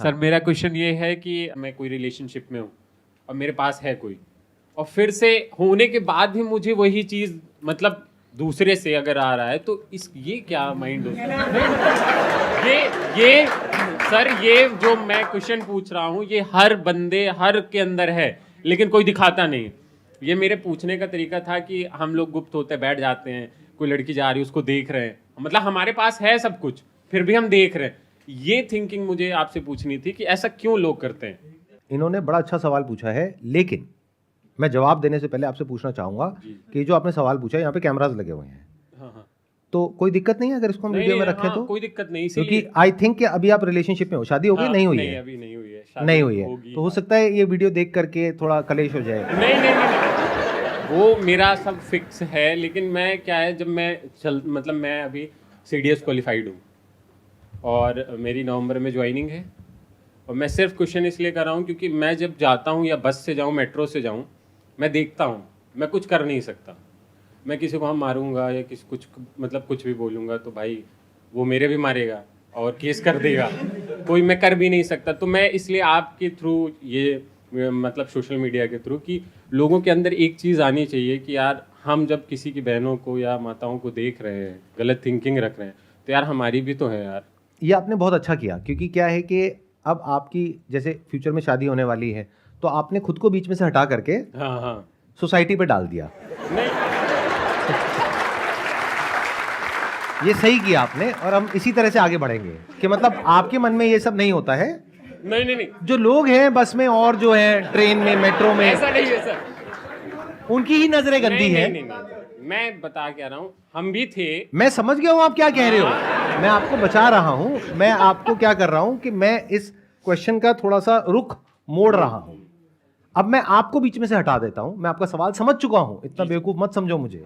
Sir मेरा question ये है कि मैं कोई रिलेशनशिप में हूँ और मेरे पास है कोई, और फिर से होने के बाद भी मुझे वही चीज मतलब दूसरे से अगर आ रहा है तो ये क्या माइंड होता है? ये सर ये जो मैं क्वेश्चन पूछ रहा हूँ ये हर बंदे हर के अंदर है, लेकिन कोई दिखाता नहीं। ये मेरे पूछने का तरीका था कि हम लोग गुप्त होते बैठ जाते हैं, कोई लड़की जा रही है उसको देख रहे हैं, मतलब हमारे पास है सब कुछ फिर भी हम देख रहे हैं। ये थिंकिंग मुझे आपसे पूछनी थी कि ऐसा क्यों लोग करते हैं। इन्होंने बड़ा अच्छा सवाल पूछा है, लेकिन मैं जवाब देने से पहले आपसे पूछना चाहूंगा कि जो आपने सवाल पूछा है यहाँ पे कैमरास लगे हुए हैं। हाँ। तो कोई दिक्कत नहीं है अगर इसको हम वीडियो में रखें? हाँ, तो कोई दिक्कत नहीं, क्योंकि आई थिंक कि अभी आप रिलेशनशिप में हो, शादी हो गई? नहीं हुई नहीं, है? अभी नहीं हुई है, नहीं हुई है, तो हो सकता है ये वीडियो देख करके थोड़ा कलेश हो जाए। नहीं, वो मेरा सब फिक्स है, लेकिन मैं क्या है जब मैं मतलब मैं अभी CDS क्वालिफाइड हूँ और मेरी नवंबर में ज्वाइनिंग है, और मैं सिर्फ क्वेश्चन इसलिए कर रहा हूँ क्योंकि मैं जब जाता हूँ या बस से जाऊँ मेट्रो से जाऊँ, मैं देखता हूँ मैं कुछ कर नहीं सकता। मैं किसी को हम मारूंगा या किसी कुछ मतलब कुछ भी बोलूँगा तो भाई वो मेरे भी मारेगा और केस कर देगा, कोई मैं कर भी नहीं सकता। तो मैं इसलिए आपके थ्रू ये मतलब सोशल मीडिया के थ्रू कि लोगों के अंदर एक चीज़ आनी चाहिए कि यार हम जब किसी की बहनों को या माताओं को देख रहे हैं, गलत थिंकिंग रख रहे हैं, तो यार हमारी भी तो है यार। ये आपने बहुत अच्छा किया, क्योंकि क्या है कि अब आपकी जैसे फ्यूचर में शादी होने वाली है, तो आपने खुद को बीच में से हटा करके हाँ सोसाइटी पे डाल दिया। नहीं ये सही किया आपने, और हम इसी तरह से आगे बढ़ेंगे कि मतलब आपके मन में ये सब नहीं होता है। नहीं जो लोग हैं बस में और जो है ट्रेन में, मेट्रो में, ऐसा नहीं है सर, उनकी ही नजरें गंदी है। नहीं, मैं बता क्या रहा हूँ, हम भी थे। मैं समझ गया हूं आप क्या कह रहे हो, मैं आपको बचा रहा हूं। मैं आपको क्या कर रहा हूं कि मैं इस क्वेश्चन का थोड़ा सा रुख मोड़ रहा हूं। अब मैं आपको बीच में से हटा देता हूं। मैं आपका सवाल समझ चुका हूं, इतना बेवकूफ मत समझो मुझे।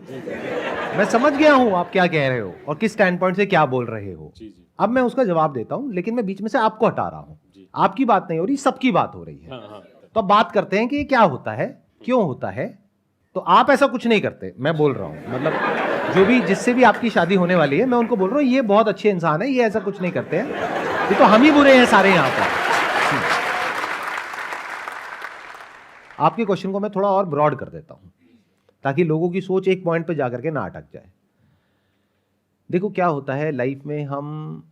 मैं समझ गया हूं आप क्या कह रहे हो और किस स्टैंड पॉइंट से क्या बोल रहे हो। अब मैं उसका जवाब देता हूं, लेकिन मैं बीच में से आपको हटा रहा हूं। आपकी बात नहीं हो रही, सबकी बात हो रही है। तो अब बात करते हैं कि ये क्या होता है, क्यों होता है। तो आप ऐसा कुछ नहीं करते, मैं बोल रहा हूं, मतलब जो भी जिससे भी आपकी शादी होने वाली है, मैं उनको बोल रहा हूं ये बहुत अच्छे इंसान है, ये ऐसा कुछ नहीं करते हैं। ये तो हम ही बुरे हैं सारे यहां पर। आपके क्वेश्चन को मैं थोड़ा और ब्रॉड कर देता हूं, ताकि लोगों की सोच एक पॉइंट पे जाकर के ना अटक जाए। देखो क्या होता है, लाइफ में हम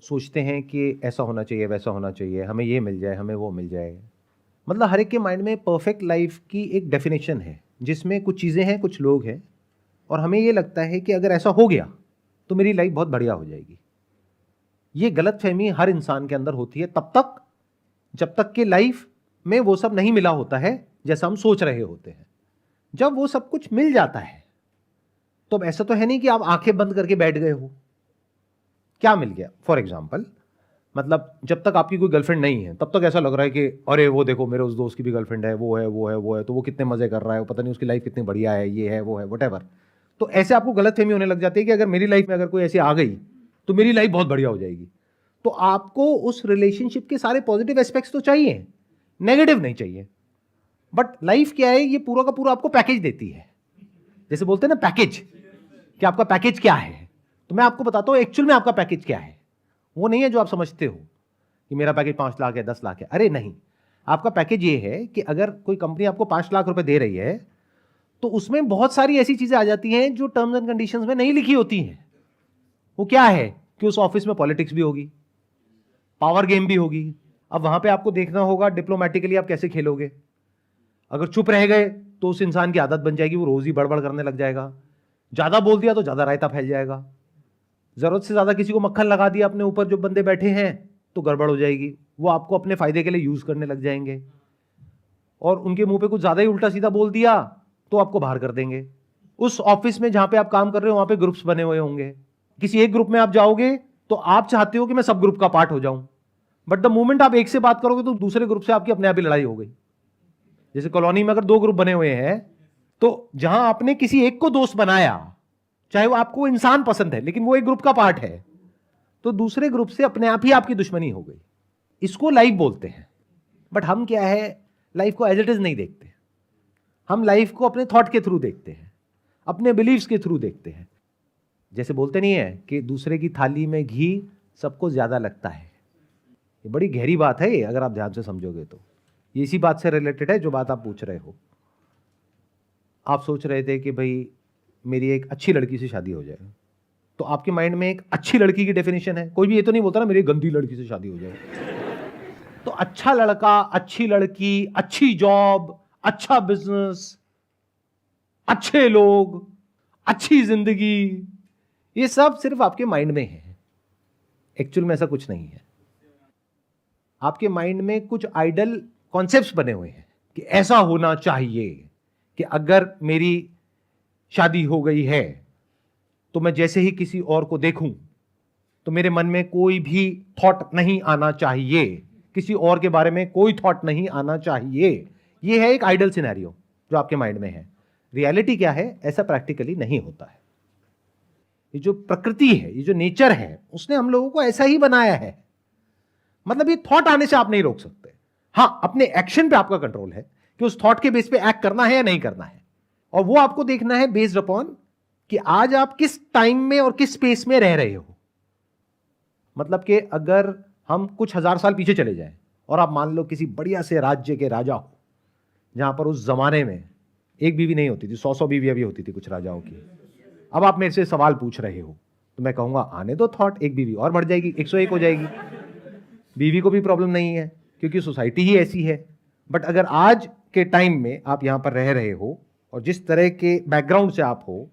सोचते हैं कि ऐसा होना चाहिए, वैसा होना चाहिए, हमें ये मिल जाए, हमें वो मिल जाए। मतलब हर एक के माइंड में परफेक्ट लाइफ की एक डेफिनेशन है, जिसमें कुछ चीज़ें हैं, कुछ लोग हैं, और हमें ये लगता है कि अगर ऐसा हो गया तो मेरी लाइफ बहुत बढ़िया हो जाएगी। ये गलतफहमी हर इंसान के अंदर होती है तब तक जब तक कि लाइफ में वो सब नहीं मिला होता है जैसा हम सोच रहे होते हैं। जब वो सब कुछ मिल जाता है तो अब ऐसा तो है नहीं कि आप आंखें बंद करके बैठ गए हो। क्या मिल गया? फॉर एग्जाम्पल, मतलब जब तक आपकी कोई गर्लफ्रेंड नहीं है तब तक ऐसा लग रहा है कि अरे वो देखो मेरे उस दोस्त की भी गर्लफ्रेंड है, वो है, तो वो कितने मजे कर रहा है, पता नहीं उसकी लाइफ कितनी बढ़िया है, ये है वो है, व्हाटएवर। तो ऐसे आपको गलतफहमी होने लग जाती है कि अगर मेरी लाइफ में अगर कोई ऐसी आ गई तो मेरी लाइफ बहुत बढ़िया हो जाएगी। तो आपको उस रिलेशनशिप के सारे पॉजिटिव एस्पेक्ट्स तो चाहिए, नेगेटिव नहीं चाहिए। बट लाइफ क्या है, ये पूरा का पूरा आपको पैकेज देती है। जैसे बोलते हैं ना पैकेज, कि आपका पैकेज क्या है। तो मैं आपको बताता हूं एक्चुअल में आपका पैकेज क्या है। वो नहीं है जो आप समझते हो कि मेरा पैकेज 5 लाख है, 10 लाख है। अरे नहीं, आपका पैकेज ये है कि अगर कोई कंपनी आपको 5 लाख रुपए दे रही है तो उसमें बहुत सारी ऐसी चीजें आ जाती हैं जो टर्म्स एंड कंडीशंस में नहीं लिखी होती हैं। वो क्या है कि उस ऑफिस में पॉलिटिक्स भी होगी, पावर गेम भी होगी। अब वहां पे आपको देखना होगा डिप्लोमेटिकली आप कैसे खेलोगे। अगर चुप रह गए तो उस इंसान की आदत बन जाएगी, वो रोज ही बड़बड़ करने लग जाएगा। ज्यादा बोल दिया तो ज्यादा रायता फैल जाएगा। जरूरत से ज्यादा किसी को मक्खन लगा दिया अपने ऊपर जो बंदे बैठे हैं तो गड़बड़ हो जाएगी। वो आपको अपने फायदे के लिए यूज करने लग जाएंगे, और उनके मुंह पे कुछ ज्यादा ही उल्टा सीधा बोल दिया तो आपको बाहर कर देंगे। उस ऑफिस में जहां पे आप काम कर रहे हो वहां पे ग्रुप्स बने हुए होंगे। किसी एक ग्रुप में आप जाओगे तो आप चाहते हो कि मैं सब ग्रुप का पार्ट हो जाऊं, बट द मोमेंट आप एक से बात करोगे तो दूसरे ग्रुप से आपकी अपने आप ही लड़ाई हो गई। जैसे कॉलोनी में अगर 2 ग्रुप बने हुए हैं, तो जहां आपने किसी एक को दोस्त बनाया, चाहे वो आपको इंसान पसंद है लेकिन वो एक ग्रुप का पार्ट है, तो दूसरे ग्रुप से अपने आप ही आपकी दुश्मनी हो गई। इसको लाइफ बोलते हैं। बट हम क्या है, लाइफ को एज इट इज नहीं देखते। हम लाइफ को अपने थॉट के थ्रू देखते हैं, अपने बिलीव्स के थ्रू देखते हैं। जैसे बोलते नहीं है कि दूसरे की थाली में घी सबको ज्यादा लगता है। ये बड़ी गहरी बात है ये, अगर आप ध्यान से समझोगे तो ये इसी बात से रिलेटेड है जो बात आप पूछ रहे हो। आप सोच रहे थे कि भाई मेरी एक अच्छी लड़की से शादी हो जाए, तो आपके माइंड में एक अच्छी लड़की की डेफिनेशन है। कोई भी ये तो नहीं बोलता ना मेरी गंदी लड़की से शादी हो जाए। तो अच्छा लड़का, अच्छी लड़की, अच्छी जॉब, अच्छा बिजनेस, अच्छे लोग, अच्छी जिंदगी, ये सब सिर्फ आपके माइंड में है। एक्चुअल में ऐसा कुछ नहीं है। आपके माइंड में कुछ आइडल कॉन्सेप्ट्स बने हुए हैं कि ऐसा होना चाहिए कि अगर मेरी शादी हो गई है तो मैं जैसे ही किसी और को देखूं तो मेरे मन में कोई भी थॉट नहीं आना चाहिए, किसी और के बारे में कोई थॉट नहीं आना चाहिए। यह है एक आइडल सिनेरियो जो आपके माइंड में है। रियलिटी क्या है? ऐसा प्रैक्टिकली नहीं होता है। ये जो प्रकृति है, ये जो नेचर है, उसने हम लोगों को ऐसा ही बनाया है। मतलब ये थॉट आने से आप नहीं रोक सकते। हां, अपने एक्शन पे आपका कंट्रोल है कि उस थॉट के बेस पे एक्ट करना है या नहीं करना है, और वो आपको देखना है बेस्ड अपॉन कि आज आप किस टाइम में और किस स्पेस में रह रहे हो। मतलब कि अगर हम कुछ हजार साल पीछे चले जाएं और आप मान लो किसी बढ़िया से राज्य के राजा हो, जहां पर उस जमाने में एक बीवी नहीं होती थी, 100 बीवियां भी होती थी कुछ राजाओं की। अब आप मेरे से सवाल पूछ रहे हो तो मैं कहूंगा आने दो थॉट, एक बीवी और बढ़ जाएगी, 101 हो जाएगी। बीवी को भी प्रॉब्लम नहीं है क्योंकि सोसाइटी ही ऐसी है। बट अगर आज के टाइम में आप यहां पर रह रहे हो और जिस तरह के बैकग्राउंड से आप हो,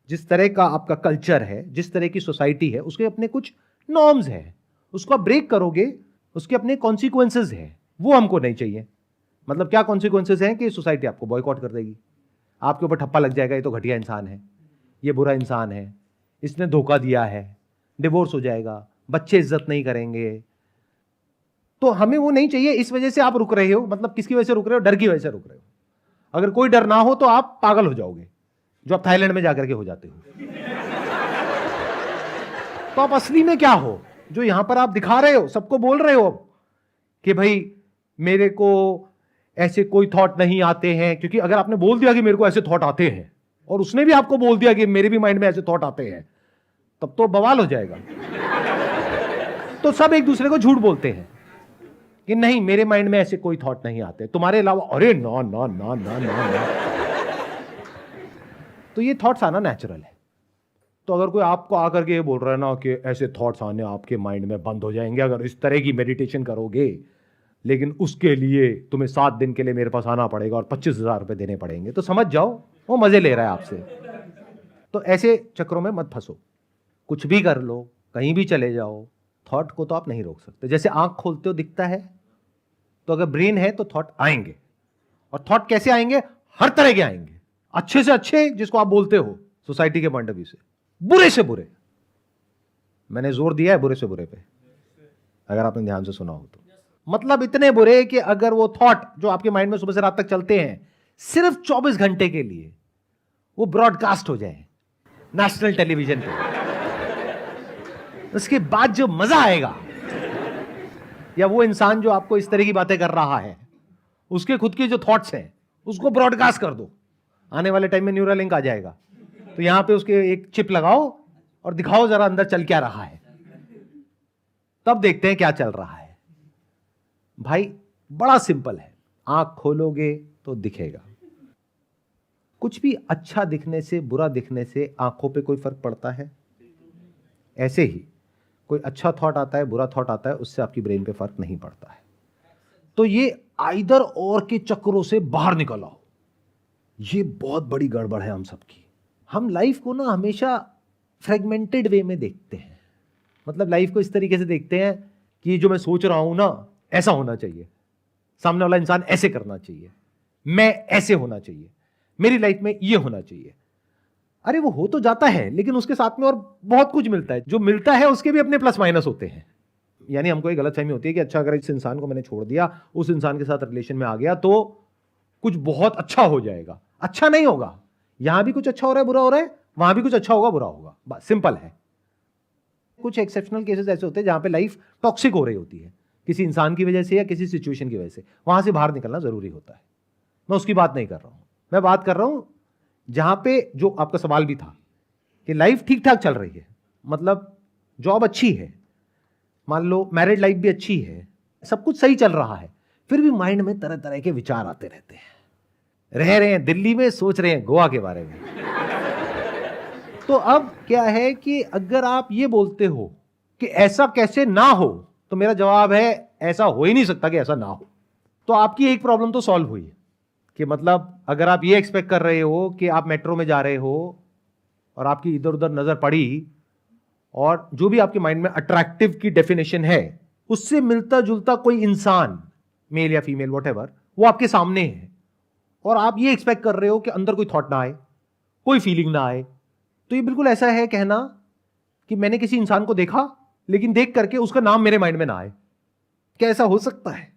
जिस तरह का आपका कल्चर है, जिस तरह की सोसाइटी है, उसके अपने कुछ नॉर्म्स है, उसको आप ब्रेक करोगे, उसके अपने कॉन्सिक्वेंसेज है, वो हमको नहीं चाहिए। मतलब क्या कॉन्सिक्वेंसेज हैं कि सोसाइटी आपको बॉयकॉट कर देगी, आपके ऊपर ठप्पा लग जाएगा, ये तो घटिया इंसान है, ये बुरा इंसान है, इसने धोखा दिया है, डिवोर्स हो जाएगा, बच्चे इज्जत नहीं करेंगे। तो हमें वो नहीं चाहिए। इस वजह से आप रुक रहे हो। मतलब किसकी वजह से रुक रहे हो? डर की वजह से रुक रहे हो। अगर कोई डर ना हो तो आप पागल हो जाओगे, जो आप थाईलैंड में जाकर के हो जाते हो। तो आप असली में क्या हो? जो यहां पर आप दिखा रहे हो, सबको बोल रहे हो कि भाई मेरे को ऐसे कोई थॉट नहीं आते हैं, क्योंकि अगर आपने बोल दिया कि मेरे को ऐसे थॉट आते हैं और उसने भी आपको बोल दिया कि मेरे भी माइंड में ऐसे थॉट आते हैं, तब तो बवाल हो जाएगा। तो सब एक दूसरे को झूठ बोलते हैं कि नहीं मेरे माइंड में ऐसे कोई थॉट नहीं आते तुम्हारे अलावा। अरे ना ना ना ना ना ना। तो ये थॉट्स आना नेचुरल है। तो अगर कोई आपको आकर के ये बोल रहा है ना कि ऐसे थॉट्स आने आपके माइंड में बंद हो जाएंगे अगर इस तरह की मेडिटेशन करोगे, लेकिन उसके लिए तुम्हें 7 दिन के लिए मेरे पास आना पड़ेगा और 25,000 रुपए देने पड़ेंगे, तो समझ जाओ वो मजे ले रहा है आपसे। तो ऐसे चक्रों में मत फंसो। कुछ भी कर लो, कहीं भी चले जाओ, थॉट को तो आप नहीं रोक सकते। जैसे आंख खोलते हो दिखता है, तो अगर ब्रेन है तो थॉट आएंगे। और थॉट कैसे आएंगे? हर तरह के आएंगे। अच्छे से अच्छे, जिसको आप बोलते हो सोसाइटी के पॉइंट ऑफ व्यू से, बुरे से बुरे। मैंने जोर दिया है बुरे से बुरे पे, अगर आपने ध्यान से सुना हो तो। मतलब इतने बुरे कि अगर वो थॉट जो आपके माइंड में सुबह से रात तक चलते हैं, सिर्फ 24 घंटे के लिए वो ब्रॉडकास्ट हो जाए नेशनल टेलीविजन पे, उसके बाद जो मजा आएगा, या वो इंसान जो आपको इस तरह की बातें कर रहा है उसके खुद के जो थॉट्स हैं उसको ब्रॉडकास्ट कर दो। आने वाले टाइम में न्यूरल लिंक आ जाएगा, तो यहां पे उसके एक चिप लगाओ और दिखाओ जरा अंदर चल क्या रहा है, तब देखते हैं क्या चल रहा है। भाई बड़ा सिंपल है, आंख खोलोगे तो दिखेगा। कुछ भी अच्छा दिखने से, बुरा दिखने से आंखों पे कोई फर्क पड़ता है? ऐसे ही कोई अच्छा थॉट आता है, बुरा थॉट आता है, उससे आपकी ब्रेन पे फर्क नहीं पड़ता है। तो ये आइदर और के चक्रों से बाहर निकल आओ। ये बहुत बड़ी गड़बड़ है हम सबकी। हम लाइफ को ना हमेशा फ्रेगमेंटेड वे में देखते हैं। मतलब लाइफ को इस तरीके से देखते हैं कि जो मैं सोच रहा हूं ना ऐसा होना चाहिए, सामने वाला इंसान ऐसे करना चाहिए, मैं ऐसे होना चाहिए, मेरी लाइफ में ये होना चाहिए। अरे वो हो तो जाता है, लेकिन उसके साथ में और बहुत कुछ मिलता है। जो मिलता है उसके भी अपने प्लस माइनस होते हैं। यानी हमको एक गलतफहमी होती है कि अच्छा अगर इस इंसान को मैंने छोड़ दिया, उस इंसान के साथ रिलेशन में आ गया तो कुछ बहुत अच्छा हो जाएगा। अच्छा नहीं होगा। यहां भी कुछ अच्छा हो रहा है, बुरा हो रहा है, वहां भी कुछ अच्छा होगा, बुरा होगा। बस सिंपल है। कुछ एक्सेप्शनल केसेस ऐसे होते हैं जहां पे लाइफ टॉक्सिक हो रही होती है, किसी इंसान की वजह से या किसी सिचुएशन की वजह से। वहां से बाहर निकलना जरूरी होता है। मैं उसकी बात नहीं कर रहा हूं, मैं बात कर रहा हूं जहां पे जो आपका सवाल भी था कि लाइफ ठीक ठाक चल रही है, मतलब जॉब अच्छी है, मान लो मैरिड लाइफ भी अच्छी है, सब कुछ सही चल रहा है, फिर भी माइंड में तरह तरह के विचार आते रहते हैं। रह रहे हैं दिल्ली में, सोच रहे हैं गोवा के बारे में। तो अब क्या है कि अगर आप ये बोलते हो कि ऐसा कैसे ना हो, तो मेरा जवाब है ऐसा हो ही नहीं सकता कि ऐसा ना हो। तो आपकी एक प्रॉब्लम तो सॉल्व हुई कि मतलब अगर आप ये एक्सपेक्ट कर रहे हो कि आप मेट्रो में जा रहे हो और आपकी इधर उधर नजर पड़ी और जो भी आपके माइंड में अट्रैक्टिव की डेफिनेशन है उससे मिलता जुलता कोई इंसान, मेल या फीमेल व्हाटएवर, वो आपके सामने है और आप ये एक्सपेक्ट कर रहे हो कि अंदर कोई थॉट ना आए, कोई फीलिंग ना आए, तो ये बिल्कुल ऐसा है कहना कि मैंने किसी इंसान को देखा लेकिन देख करके उसका नाम मेरे माइंड में ना आए। क्या ऐसा हो सकता है?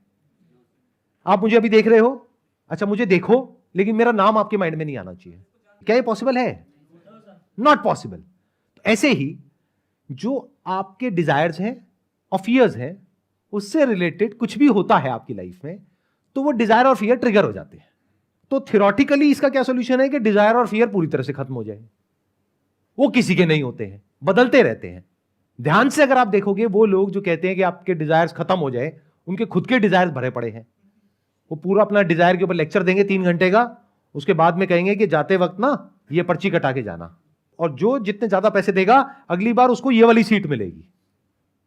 आप मुझे अभी देख रहे हो, अच्छा मुझे देखो, लेकिन मेरा नाम आपके माइंड में नहीं आना चाहिए। क्या ये पॉसिबल है? Not possible. ऐसे ही जो आपके डिजायर्स हैं और फियर्स हैं, उससे रिलेटेड कुछ भी होता है आपकी लाइफ में, तो वो डिजायर और फियर ट्रिगर हो जाते हैं। तो थियोरेटिकली इसका क्या सॉल्यूशन है कि डिजायर और फियर पूरी तरह से खत्म हो जाए। वो किसी के नहीं होते हैं, बदलते रहते हैं। ध्यान से अगर आप देखोगे, वो लोग जो कहते हैं कि आपके डिजायर्स खत्म हो जाए, उनके खुद के डिजायर्स भरे पड़े हैं। वो पूरा अपना डिजायर के ऊपर लेक्चर देंगे 3 घंटे का, उसके बाद में कहेंगे कि जाते वक्त ना ये पर्ची कटा के जाना, और जो जितने ज्यादा पैसे देगा अगली बार उसको ये वाली सीट मिलेगी,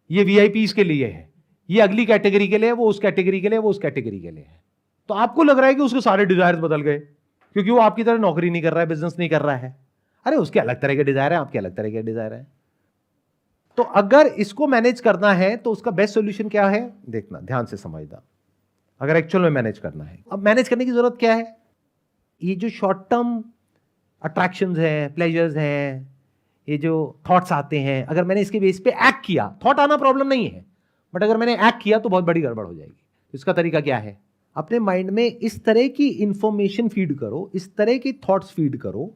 ये वीआईपीज के लिए है, ये अगली कैटेगरी के लिए, वो उस कैटेगरी के लिए, वो उस कैटेगरी के लिए है। तो आपको लग रहा है कि उसके सारे डिजायर्स बदल गए क्योंकि वो आपकी तरह नौकरी नहीं कर रहा है, बिजनेस नहीं कर रहा है। अरे उसके अलग तरह के डिजायर है, आपके अलग तरह के डिजायर है। तो अगर इसको मैनेज करना है तो उसका बेस्ट सॉल्यूशन क्या है, देखना, ध्यान से समझना। अगर एक्चुअल में मैनेज करना है, अब मैनेज करने की जरूरत क्या है? ये जो शॉर्ट टर्म अट्रैक्शंस हैं, प्लेजर्स हैं, ये जो थॉट्स आते हैं, अगर मैंने इसके बेस पे एक्ट किया, थॉट आना प्रॉब्लम नहीं है, बट अगर मैंने एक्ट किया तो बहुत बड़ी गड़बड़ हो जाएगी। इसका तरीका क्या है? अपने माइंड में इस तरह की इंफॉर्मेशन फीड करो, इस तरह की थॉट्स फीड करो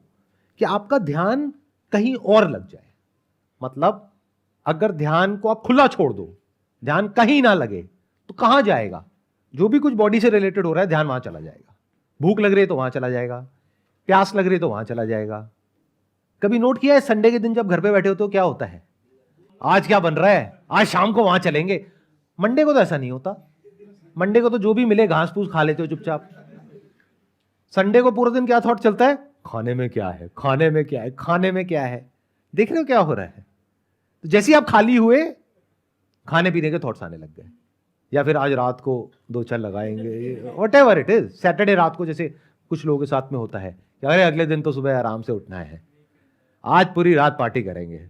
कि आपका ध्यान कहीं और लग जाए। मतलब अगर ध्यान को आप खुला छोड़ दो, ध्यान कहीं ना लगे, तो कहां जाएगा? जो भी कुछ बॉडी से रिलेटेड हो रहा है, ध्यान वहां चला जाएगा। भूख लग रही है तो वहां चला जाएगा, प्यास लग रही है तो वहां चला जाएगा। कभी नोट किया है संडे के दिन जब घर पे बैठे हो तो क्या होता है? आज क्या बन रहा है, आज शाम को वहां चलेंगे। मंडे को तो ऐसा नहीं होता। मंडे को तो जो भी मिले घास फूस खा लेते हो चुपचाप। संडे को पूरा दिन क्या थॉट चलता है? खाने में क्या है, खाने में क्या है, खाने में क्या है। देख रहे हो क्या हो रहा है? तो जैसे ही आप खाली हुए, खाने पीने के थॉट्स आने लग गए, या फिर आज रात को 2 चल लगाएंगे, व्हाटएवर इट इज। सैटरडे रात को जैसे कुछ लोगों के साथ में होता है कि अरे अगले दिन तो सुबह आराम से उठना है, आज पूरी रात पार्टी करेंगे।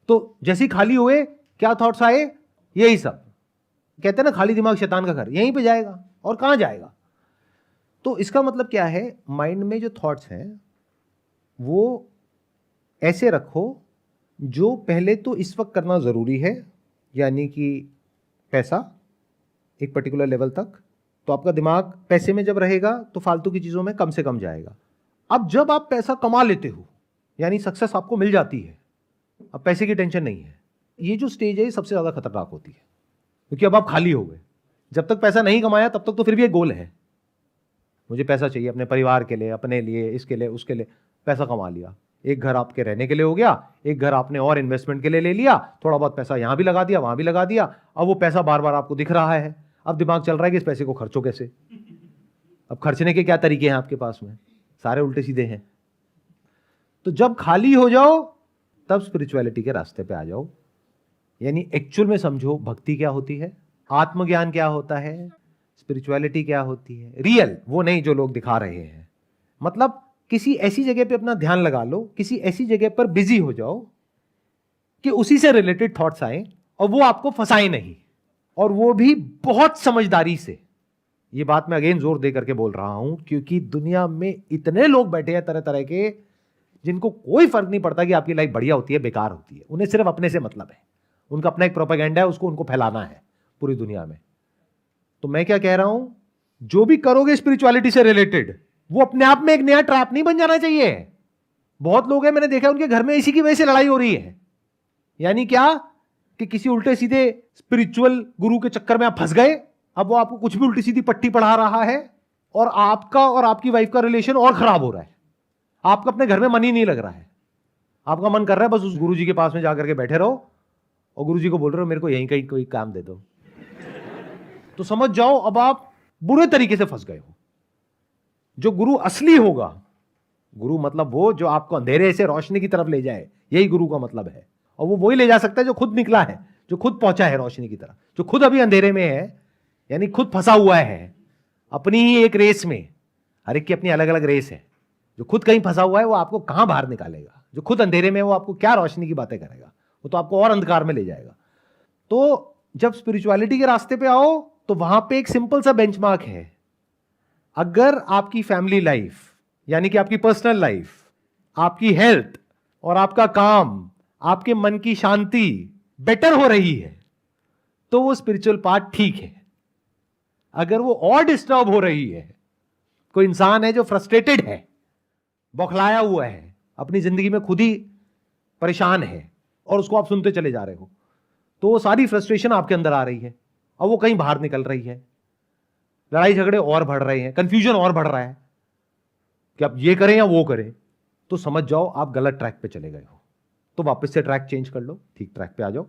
तो जैसे ही खाली हुए, क्या थॉट्स आए? यही सब। कहते हैं ना, खाली दिमाग शैतान का घर, यहीं पे जाएगा और कहां जाएगा। तो इसका मतलब क्या है? माइंड में जो थॉट्स हैं वो ऐसे रखो, जो पहले तो इस वक्त करना जरूरी है, यानी कि पैसा एक पर्टिकुलर लेवल तक, तो आपका दिमाग पैसे में जब रहेगा तो फालतू की चीजों में कम से कम जाएगा। अब जब आप पैसा कमा लेते हो, यानी सक्सेस आपको मिल जाती है, अब पैसे की टेंशन नहीं है। ये जो स्टेज है, ये सबसे ज्यादा खतरनाक होती है, क्योंकि अब आप खाली हो गए। जब तक पैसा नहीं कमाया तब तक तो फिर भी एक गोल है, मुझे पैसा चाहिए अपने परिवार के लिए, अपने लिए, इसके लिए, उसके लिए। पैसा कमा लिया, एक घर आपके रहने के लिए हो गया, एक घर आपने और इन्वेस्टमेंट के लिए ले लिया, थोड़ा बहुत पैसा यहां भी लगा दिया, वहां भी लगा दिया। अब वो पैसा बार बार आपको दिख रहा है, अब दिमाग चल रहा है कि इस पैसे को खर्चो कैसे। अब खर्चने के क्या तरीके हैं आपके पास में? सारे उल्टे सीधे हैं। तो जब खाली हो जाओ तब स्पिरिचुअलिटी के रास्ते पे आ जाओ, यानी एक्चुअल में समझो भक्ति क्या होती है, आत्मज्ञान क्या होता है, स्पिरिचुअलिटी क्या होती है, रियल, वो नहीं जो लोग दिखा रहे हैं। मतलब किसी ऐसी जगह पे अपना ध्यान लगा लो, किसी ऐसी जगह पर बिजी हो जाओ कि उसी से रिलेटेड थॉट्स आए और वो आपको फंसाए नहीं, और वो भी बहुत समझदारी से। ये बात मैं अगेन जोर दे करके बोल रहा हूं क्योंकि दुनिया में इतने लोग बैठे हैं तरह तरह के, जिनको कोई फर्क नहीं पड़ता कि आपकी लाइफ बढ़िया होती है बेकार होती है। उन्हें सिर्फ अपने से मतलब है, उनका अपना एक प्रोपेगेंडा है, उसको उनको फैलाना है पूरी दुनिया में। तो मैं क्या कह रहा हूं, जो भी करोगे स्पिरिचुअलिटी से रिलेटेड, वो अपने आप में एक नया ट्रैप नहीं बन जाना चाहिए। बहुत लोग हैं, मैंने देखा उनके घर में इसी की वजह से लड़ाई हो रही है। यानी क्या कि किसी उल्टे सीधे स्पिरिचुअल गुरु के चक्कर में आप फंस गए, अब वो आपको कुछ भी उल्टी सीधी पट्टी पढ़ा रहा है और आपका और आपकी वाइफ का रिलेशन और खराब हो रहा है। आपका अपने घर में मन ही नहीं लग रहा है, आपका मन कर रहा है बस उस गुरु जी के पास में जाकर के बैठे रहो और गुरुजी को बोल रहे हो मेरे को यहीं कहीं कोई काम दे दो, तो समझ जाओ अब आप बुरे तरीके से फंस गए हो। जो गुरु असली होगा, गुरु मतलब वो जो आपको अंधेरे से रोशनी की तरफ ले जाए, यही गुरु का मतलब है। और वो वही ले जा सकता है जो खुद निकला है, जो खुद पहुंचा है रोशनी की तरफ। जो खुद अभी अंधेरे में है, यानी खुद फंसा हुआ है अपनी ही एक रेस में, हर एक की अपनी अलग अलग रेस है। जो खुद कहीं फंसा हुआ है वो आपको कहां बाहर निकालेगा? जो खुद अंधेरे में है वो आपको क्या रोशनी की बातें करेगा? वो तो आपको और अंधकार में ले जाएगा। तो जब स्पिरिचुअलिटी के रास्ते पे आओ तो वहां पे एक सिंपल सा बेंचमार्क है। अगर आपकी फैमिली लाइफ, यानी कि आपकी पर्सनल लाइफ, आपकी हेल्थ और आपका काम, आपके मन की शांति बेटर हो रही है, तो वो स्पिरिचुअल पार्ट ठीक है। अगर वो और डिस्टर्ब हो रही है, कोई इंसान है जो फ्रस्ट्रेटेड है, बौखलाया हुआ है, अपनी जिंदगी में खुद ही परेशान है और उसको आप सुनते चले जा रहे हो, तो वो सारी फ्रस्ट्रेशन आपके अंदर आ रही है और वो कहीं बाहर निकल रही है। लड़ाई झगड़े और बढ़ रहे हैं, कंफ्यूजन और बढ़ रहा है कि आप ये करें या वो करें, तो समझ जाओ आप गलत ट्रैक पे चले गए हो। तो वापस से ट्रैक चेंज कर लो, ठीक ट्रैक पे आ जाओ।